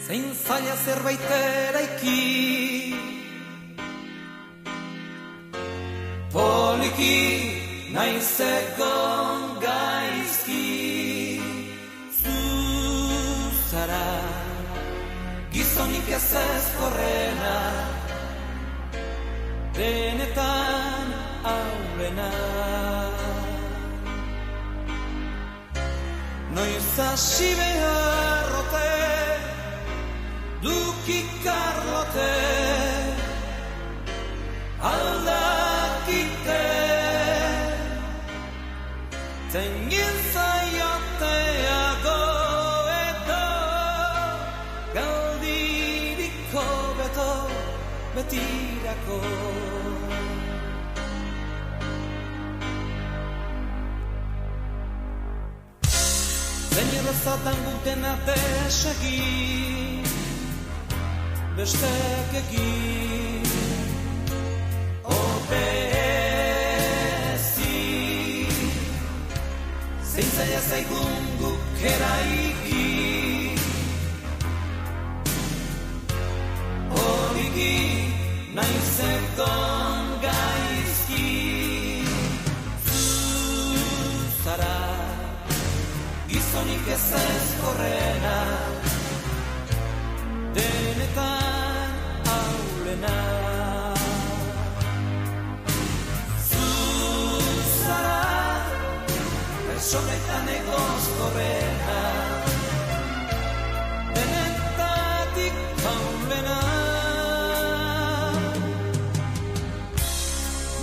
zein zaila zerbait eraiki. Poliki naiz egon gaizki, zuzara gizonik ez ezkorrena, benetan aurrena. Noiz hasi beharrote, duki karlote, aldakite, zein zaioteago edo, galdiriko beto betirako. Zein errezatan gutena desegin, bestek egin, obezi. Zein zaila zaigun guk eraiki, poliki naiz egon gaizki, zuzara gizonik ez ezkorrena, denetan aurrena. Zuzara pertsonetan egozkorrena, denetatik aurrena.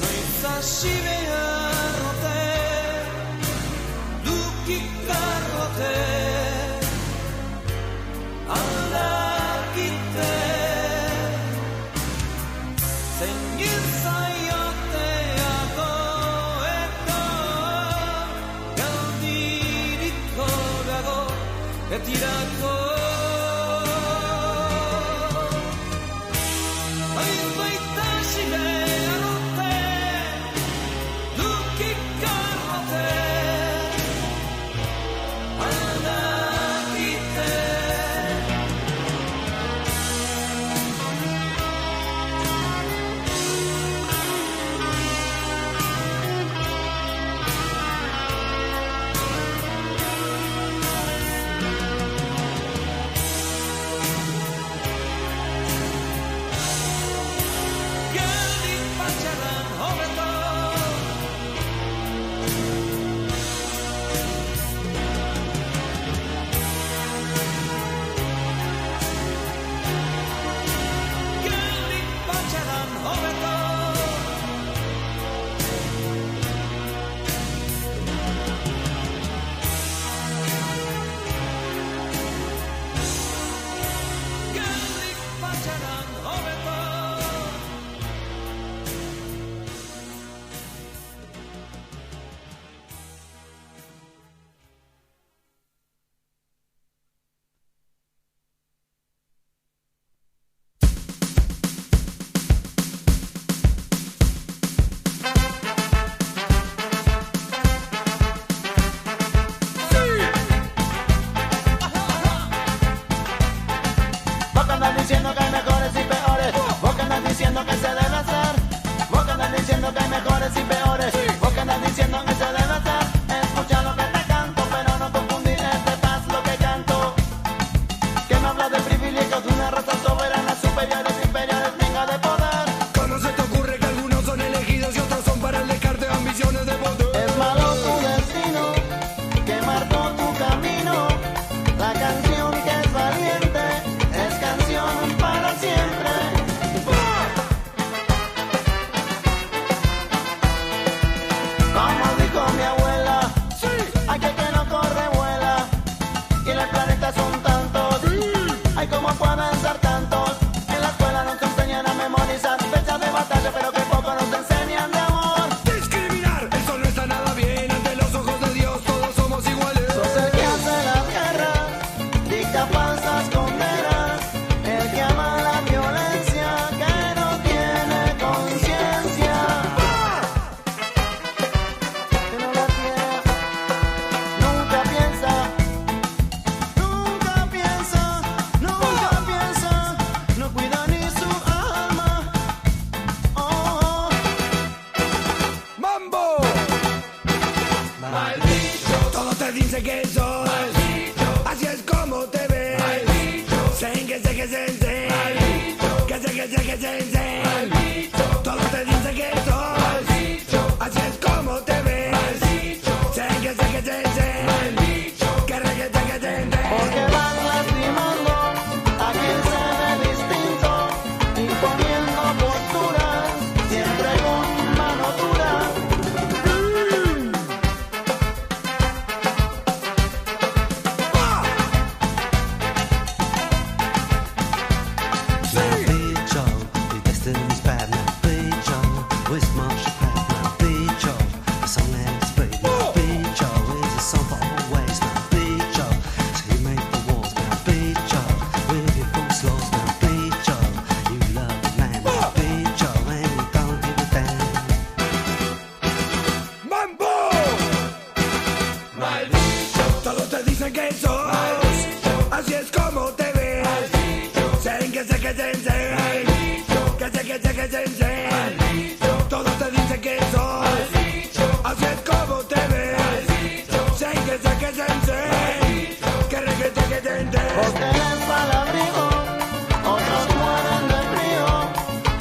Noiz hasi beharrote, duki karrote, aldakite, zein zaioteago edo, galdiriko dago betirako. Baita hasi beharrote, duki karrote, aldakite. Geldi patxaran hobeto, geldi patxaran hobeto, geldi patxaran hobeto. Vos que andas diciendo que hay mejores y peores, vos que andas diciendo que se debe hacer, vos que andas diciendo que hay mejores y peores, vos que andas diciendo que se debe hacer. Escucha lo que te canto, pero no confundir este paz lo que canto. Que me habla de privilegios de una raza soberana, superiores, inferiores, venga de poder. ¿Cómo se te ocurre que algunos son elegidos y otros son para el descarte de ambiciones de poder? Es malo tu destino, que marcó tu camino. La canción que es valiente es canción para siempre. Como dijo mi abuela, hay que no corre vuela. Y en el planeta son tantos, hay como pueden ser tantos. En la escuela nos enseñan a memorizar fechas de batalla, pero que poco nos enseñan de amor. Discriminar, eso no está nada bien. Ante los ojos de Dios todos somos iguales. Sos el que hace las guerras, dicta falsas condenas, el que ama la violencia, que no tiene conciencia. Que no la tiene, nunca piensa, nunca piensa, nunca Todos te dicen que soy, así es como te ves. Sé que sensei, que regrete que te. Porque eres palabrigo, otros mueren de frío.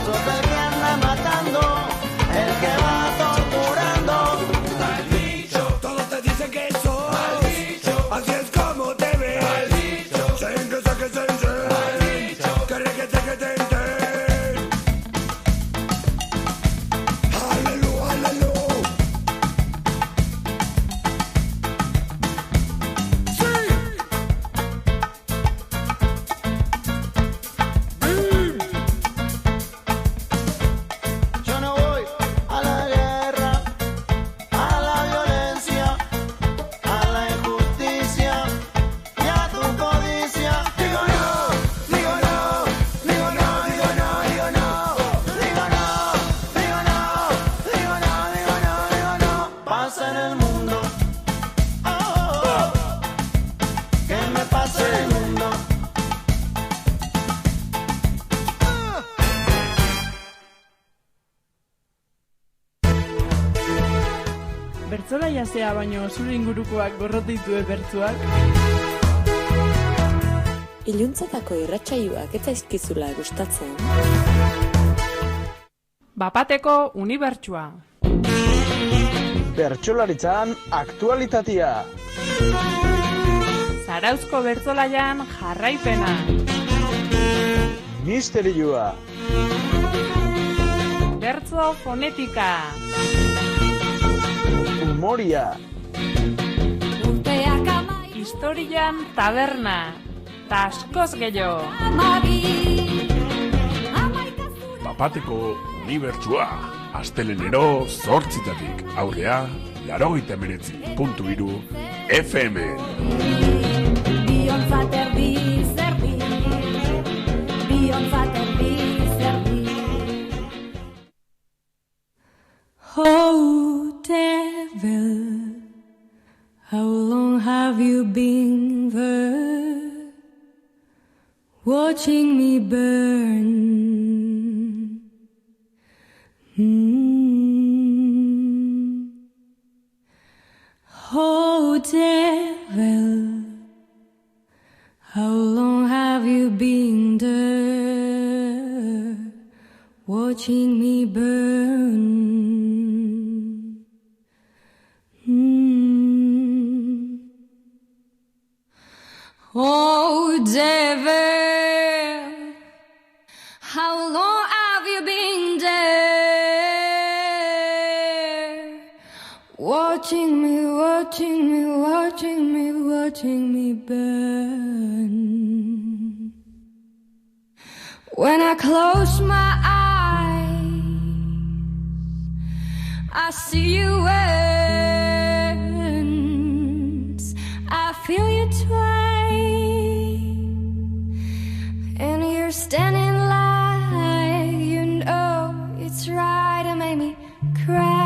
Sos el que anda matando, el que va torturando. Todos te dicen que soy, así es como te ves. Sé que sensei, que regrete que te. Yo no voy a la guerra, a la violencia, a la injusticia y a tu codicia. Digo no, digo no, digo no, digo no, digo no, digo no, digo no, digo no, digo no, digo no. Pasa en el mundo, oh, oh, oh. Que me pasa en el mundo. Bertsola jasea baino zure ingurukoak gorrote dituen bertsoak. Iluntzetako irratsaioak ez zaizkizula gustatzen. Bapateko unibertsua. Bertsolaritzan aktualitatea. Zarauzko bertsolaian jarraipena. Misterioa. Bertso fonetika. Humoria. Historian taberna. Ta askoz gehiago. Bapateko unibertsua. Astelenero 8:00 aurrea 89.3 FM. Oh, devil, how long have you been there, watching me burn? Oh, devil, how long have you been there, watching me burn? Oh, devil, how long have you been there, watching me, watching me, watching me, watching me burn? When I close my eyes, I see you once, I feel you twice, and you're standing like you know it's right to make me cry.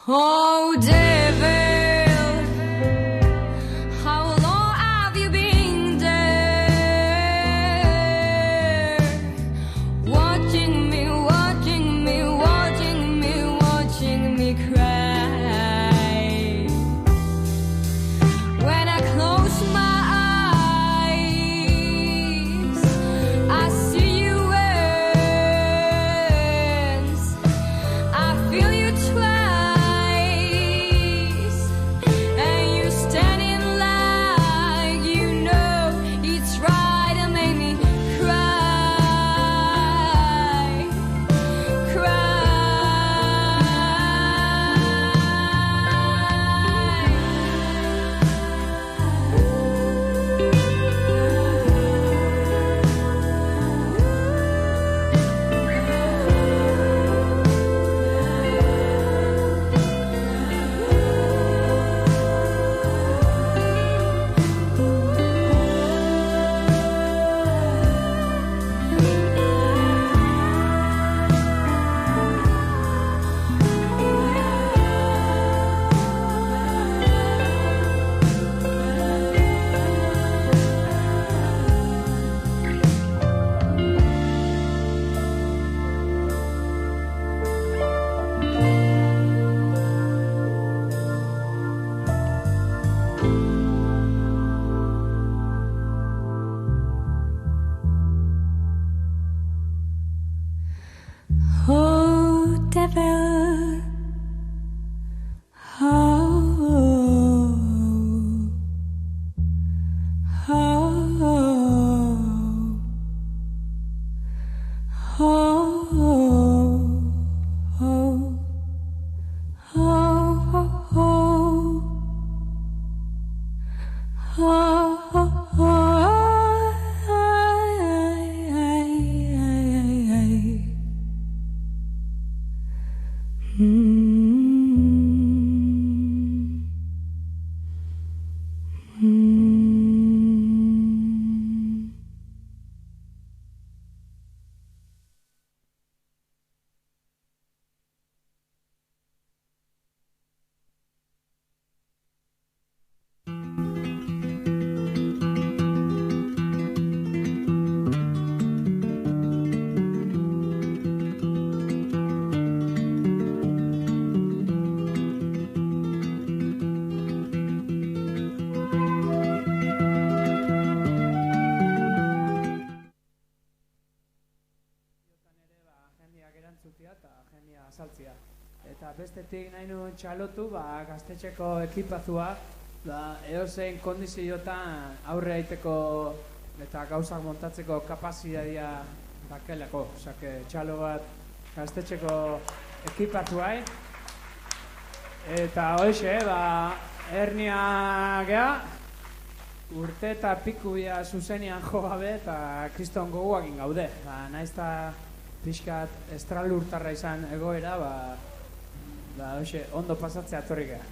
Oh, devil, how long have you been there, watching me, watching me, watching me, watching me cry? When I close my eyes, Eta bestetik nahi nuen txalotu, gaztetxeko ekipazua, edozein kondiziotan aurre aiteko eta gauzak montatzeko kapazitatea dakelako. Osake, txalo bat gaztetxeko ekipazua, eta hoxe, hernia gea, urte eta pikubia zuzenian jo gabe eta kriston goguakin gaude. Naizta pixkat estralurtarra izan egoera, hoxe, ondo pasatzea atorrik gara.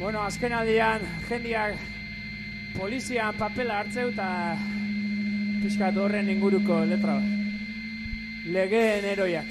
Bueno, azken aldian, jendiak polizian papela hartzeu eta pixkat horren inguruko letra bat. Legeen eroiak.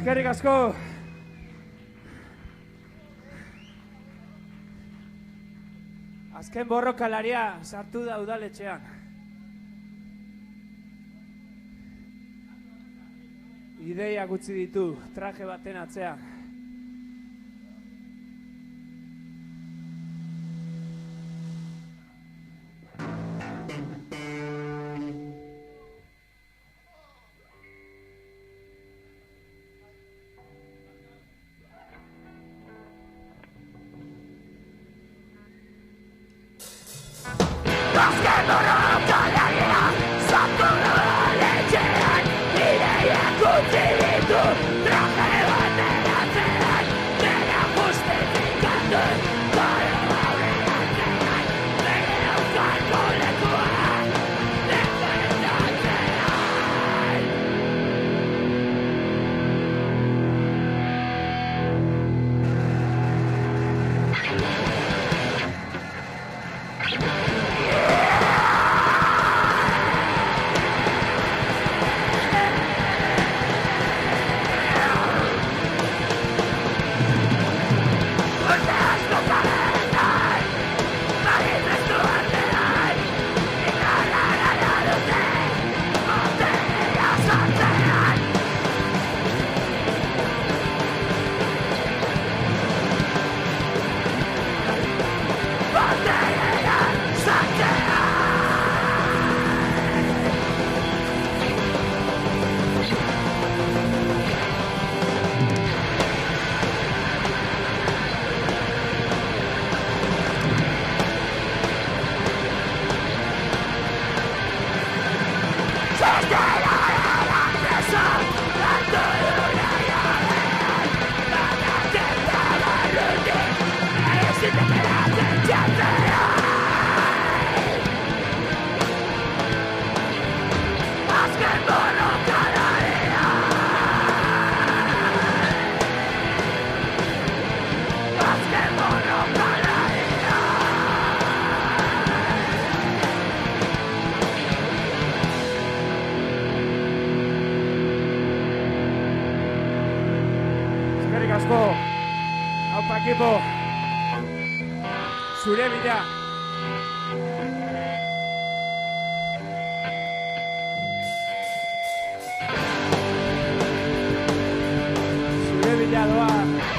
Eskerrik asko. Azken borrokalaria sartu da udaletxean. ideiak utzi ditu traje baten atzean. Zure bidea. Zure bidea doa. Zure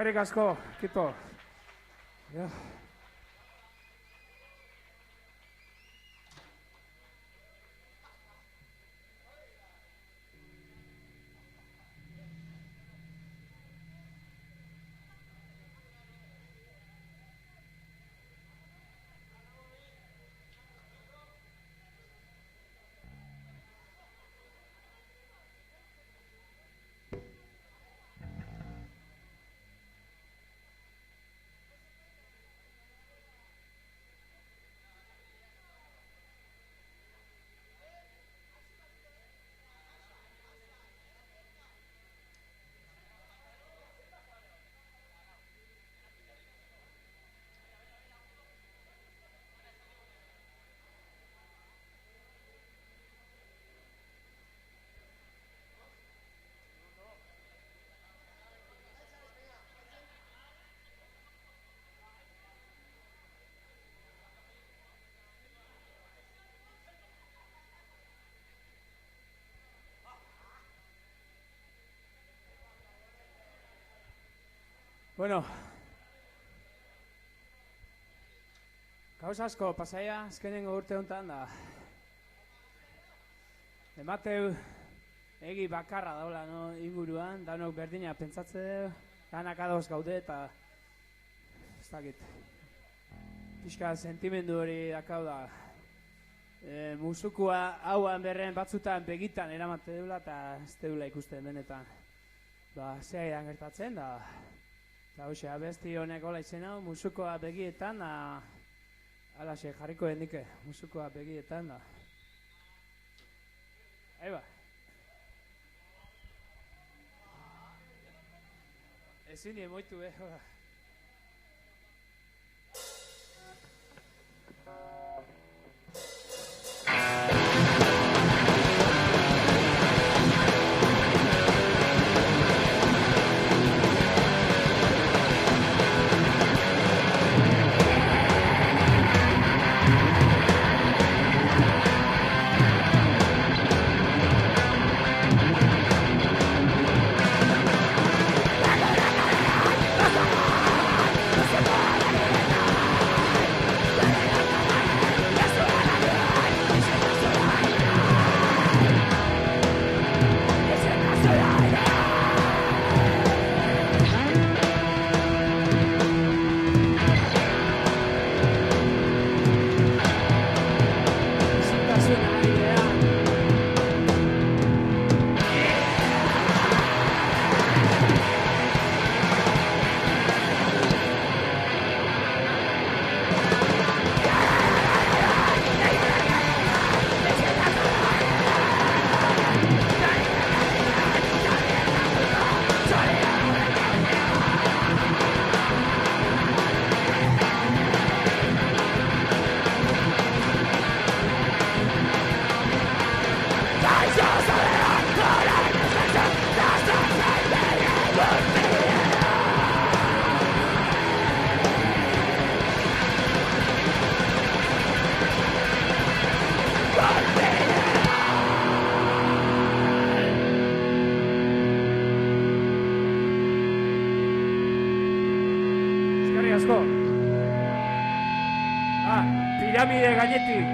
Eskerrik asko, Kito. Ja. Bueno, gauz asko pasaia azkenengo urte honetan da. Emateu egi bakarra daula no, inguruan, danok berdina pentsatze dugu, danak adoz gaude eta ez dakit. Pixka sentimendu hori dakau da. Musukua hauan berren batzutan begitan eramate deula eta ez deula ikusten benetan. Ba, zea gertatzen da. Eta hoxe, abesti honek hola izen hau, musukoa begietan, alaxe jarriko hendike, musukoa begietan da. Eba. Ezin emoitu, hola. Piramide gainetik.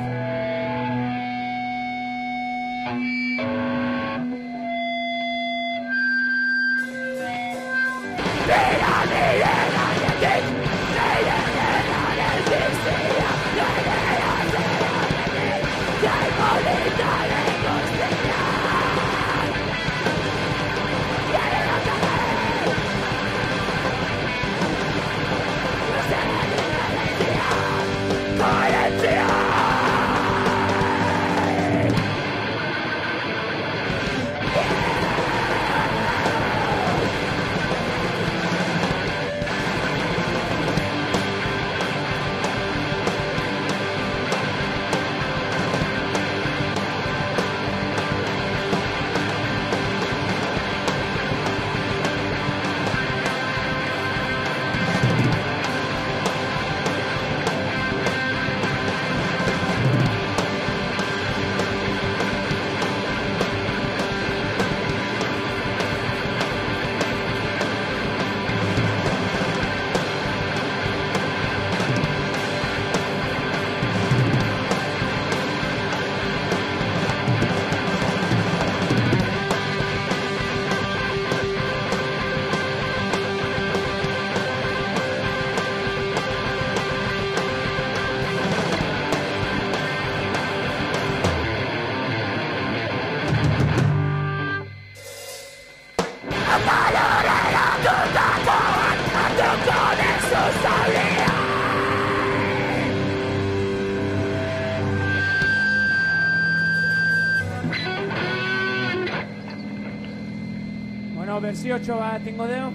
berziotxo bat ingo deu.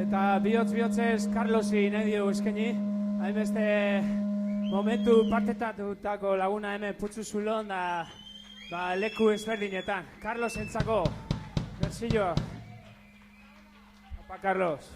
Eta bihotz-bihotzez Carlosi nahi dugu eskaini. Hainbeste momentu partetatutako laguna hemen putzu zulon da leku ezberdinetan. Carlos entzako, berzioa. Opa, Carlos.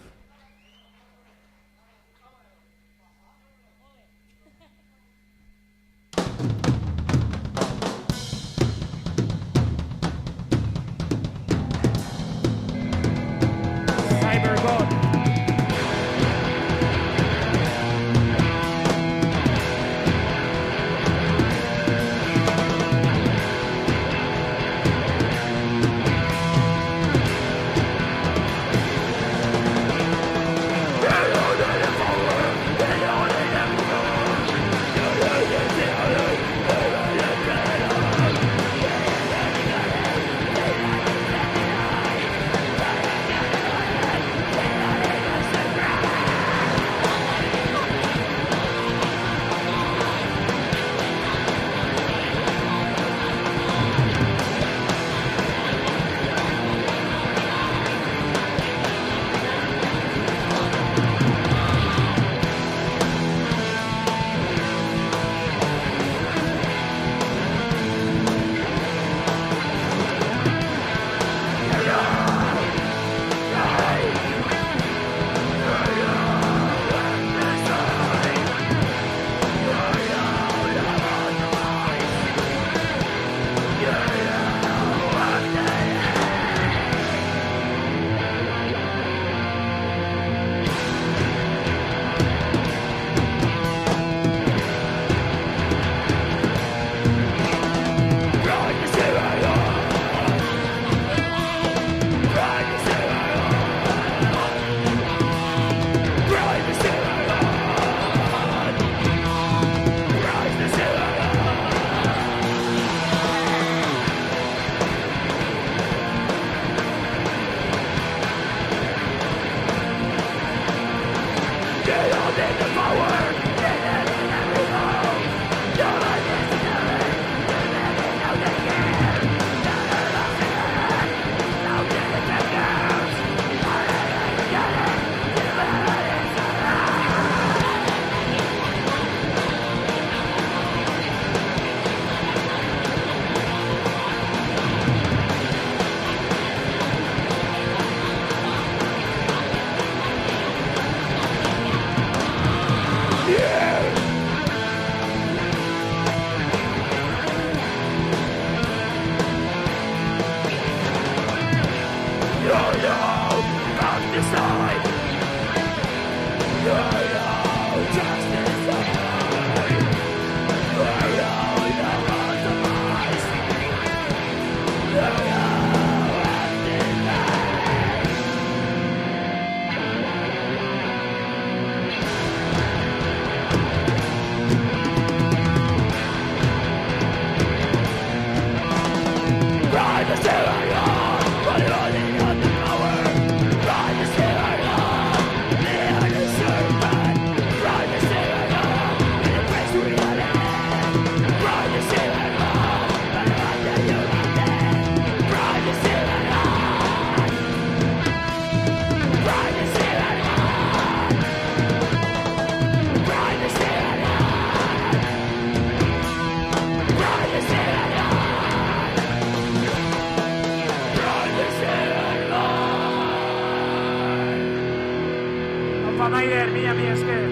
Maider, mila esker.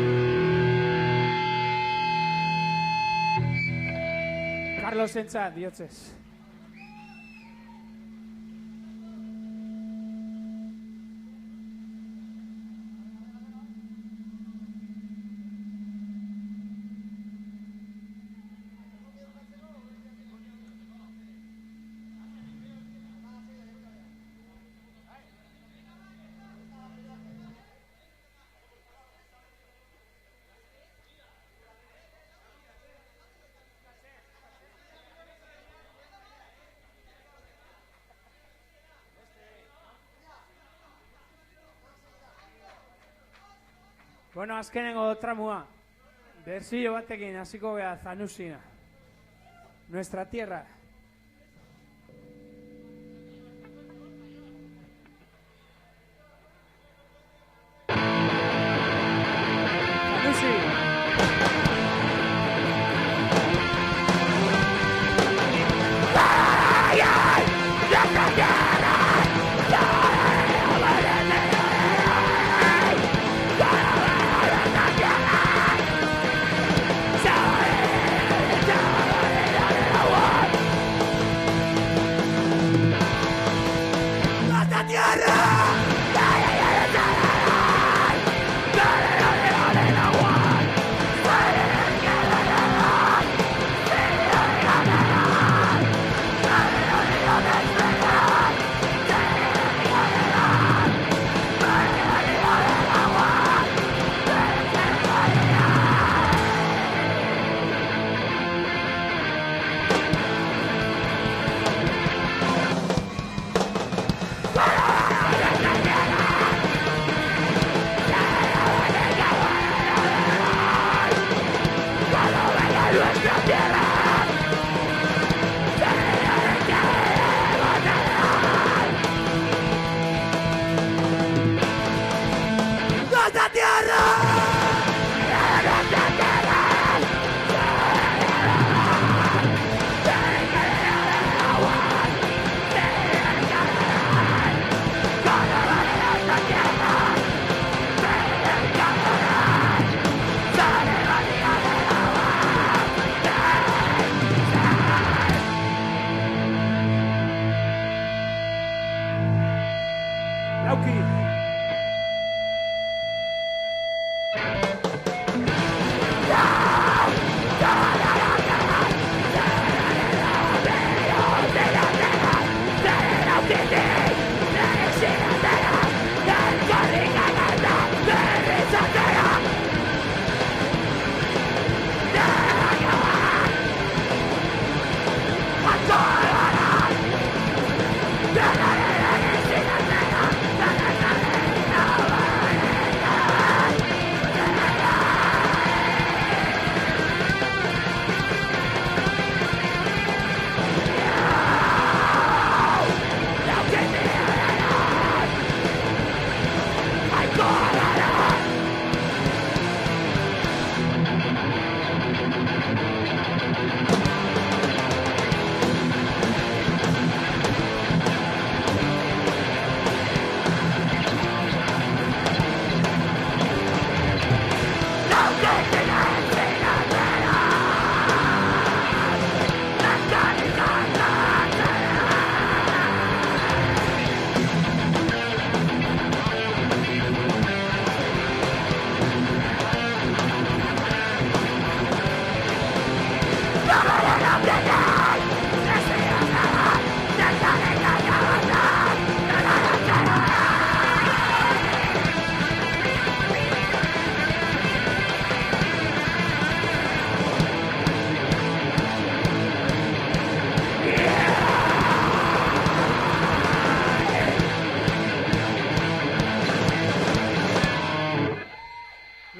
Carlos entzat, diotzez. Bueno, azkenengo tramua. Berzio batekin hasiko gea Zanusina. Nuestra tierra.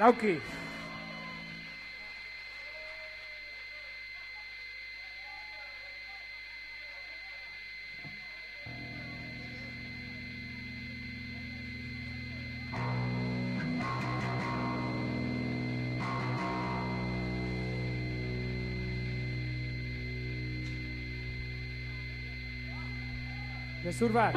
Auki. Gezur bat.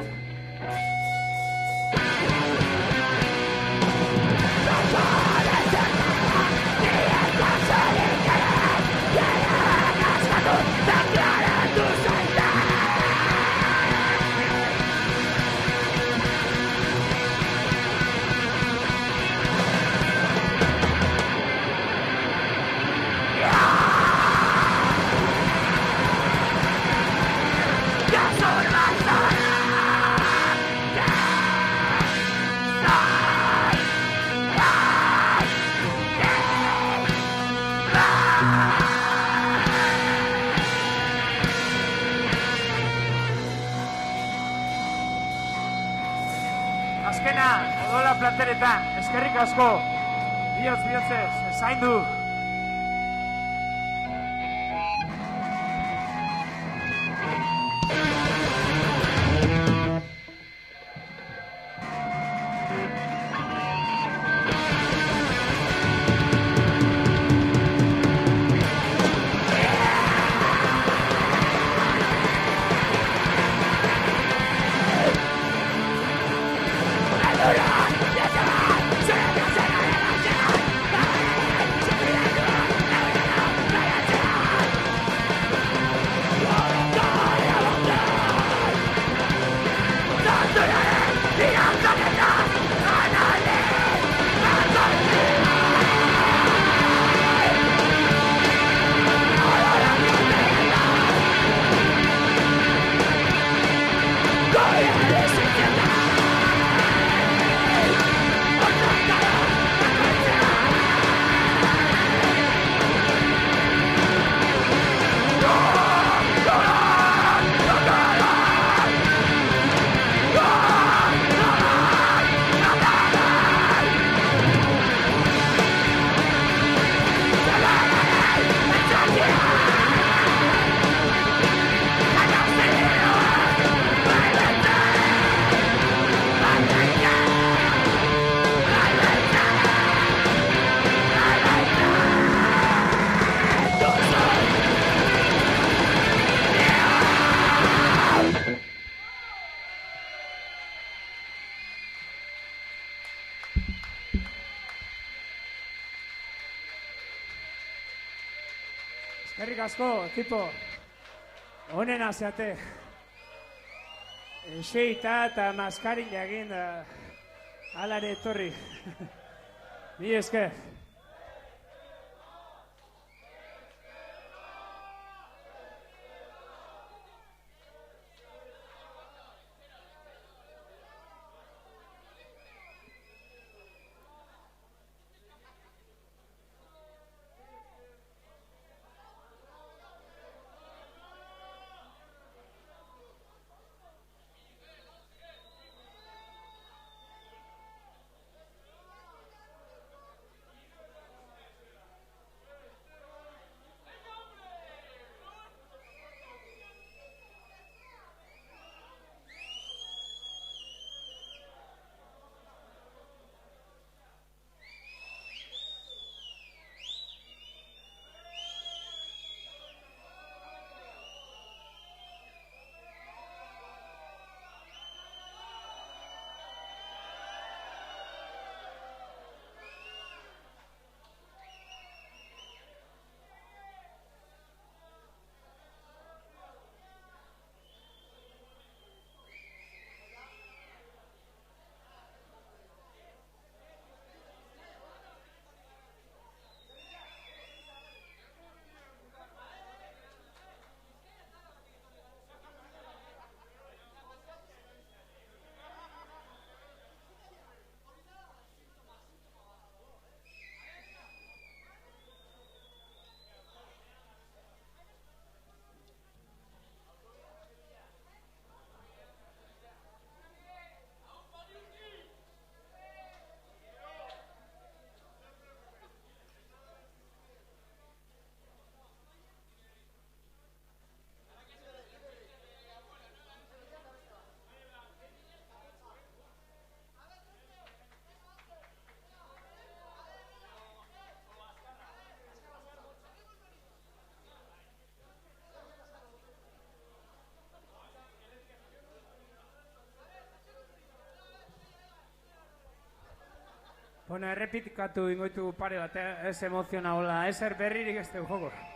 Azkena, odola plateretan, eskerrik asko, bihotzez, zaindu. Eskerrik asko, ekipo. Honena zeate. Xeita eta maskarin egin alare etorri. Ni esker. Bueno, errepitikatu ingoitu pare bat, ez emoziona hola, ezer berririk ez dugu joko.